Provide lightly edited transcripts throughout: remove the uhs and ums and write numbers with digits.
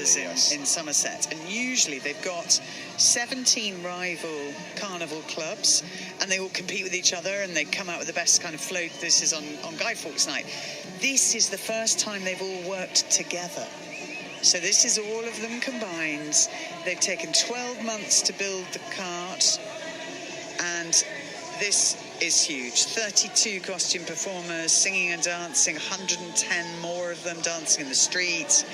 centres in Somerset, and usually they've got 17 rival carnival clubs, and they all compete with each other, and they come out with the best kind of float. This is on Guy Fawkes night. This is the first time they've all worked together. So this is all of them combined. They've taken 12 months to build the cart, and this is huge. 32 costume performers singing and dancing, 110 more of them dancing in the street,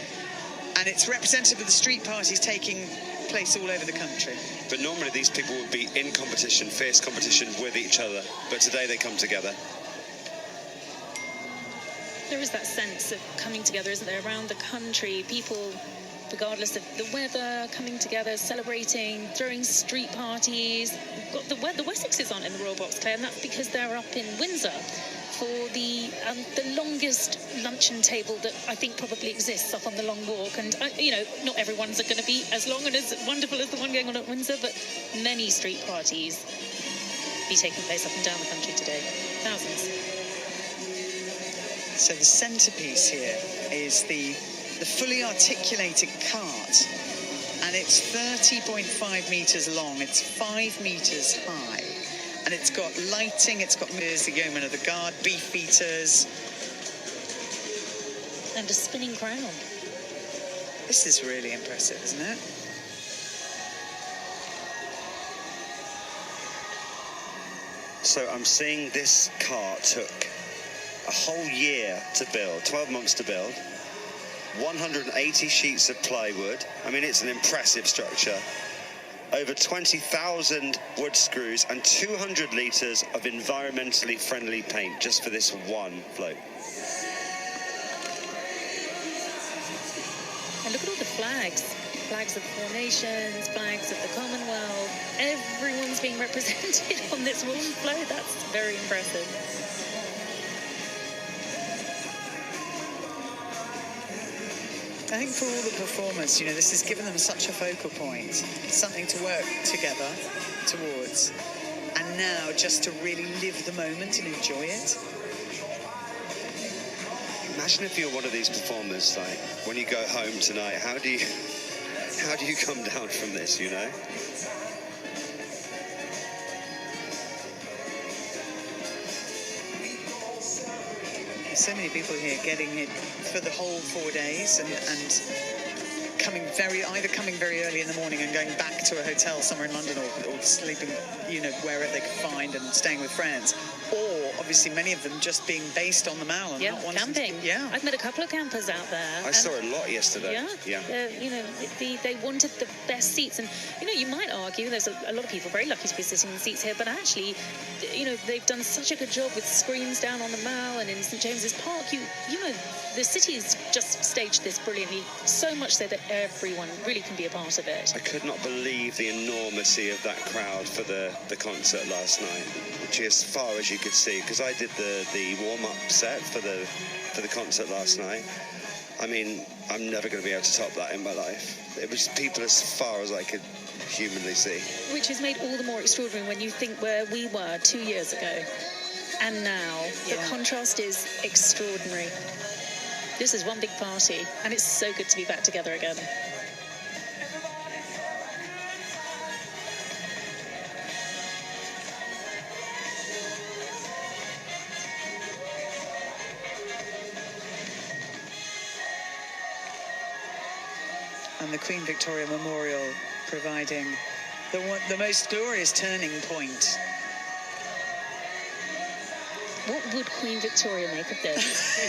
and it's representative of the street parties taking place all over the country. But normally these people would be in competition, fierce competition with each other, but today they come together. There is that sense of coming together, isn't there, around the country, people, regardless of the weather, coming together, celebrating, throwing street parties. We've got the Wessexes aren't in the Royal Box, Claire, and that's because they're up in Windsor for the longest luncheon table that I think probably exists up on the Long Walk. And, you know, not everyone's going to be as long and as wonderful as the one going on at Windsor, but many street parties be taking place up and down the country today. Thousands. So the centrepiece here is the fully articulated cart, and it's 30.5 metres long, it's 5 metres high, and it's got lighting, it's got the yeomen of the guard, beef eaters. And a spinning crown. This is really impressive, isn't it? So I'm seeing this cart took a whole year to build, 12 months to build, 180 sheets of plywood. I mean, it's an impressive structure. Over 20,000 wood screws and 200 litres of environmentally friendly paint just for this one float. And look at all the flags. Flags of the Four Nations, flags of the Commonwealth. Everyone's being represented on this one float. That's very impressive. I think for all the performers, you know, this has given them such a focal point, something to work together towards, and now just to really live the moment and enjoy it. Imagine if you're one of these performers, like, when you go home tonight, how do you come down from this, you know? So many people here getting it for the whole 4 days and either coming very early in the morning and going back to a hotel somewhere in London, or sleeping, you know, wherever they could find, and staying with friends, or obviously many of them just being based on the Mall and not wanting camping. Yeah, I've met a couple of campers out there. I saw a lot yesterday. Yeah. You know, they wanted the best seats, and you know, you might argue there's a lot of people very lucky to be sitting in seats here, but actually, you know, they've done such a good job with screens down on the Mall and in St James's Park. You know, the city's just staged this brilliantly, so much so that everyone really can be a part of it. I could not believe the enormity of that crowd for the concert last night, which is as far as you could see, because I did the warm-up set for the concert last night. I mean, I'm never going to be able to top that in my life. It was people as far as I could humanly see. Which is made all the more extraordinary when you think where we were 2 years ago and now. The contrast is extraordinary. This is one big party, and it's so good to be back together again. And the Queen Victoria Memorial providing the most glorious turning point. What would Queen Victoria make of this?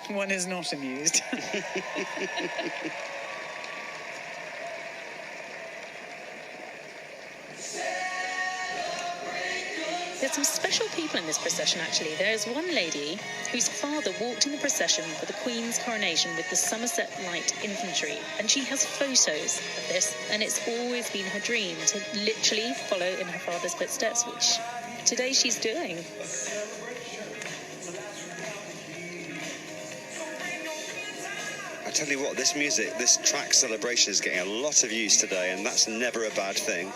One is not amused. There's some special people in this procession, actually. There's one lady whose father walked in the procession for the Queen's coronation with the Somerset Light Infantry, and she has photos of this, and it's always been her dream to literally follow in her father's footsteps, which today she's doing. I tell you what, this music, this track celebration is getting a lot of use today, and that's never a bad thing.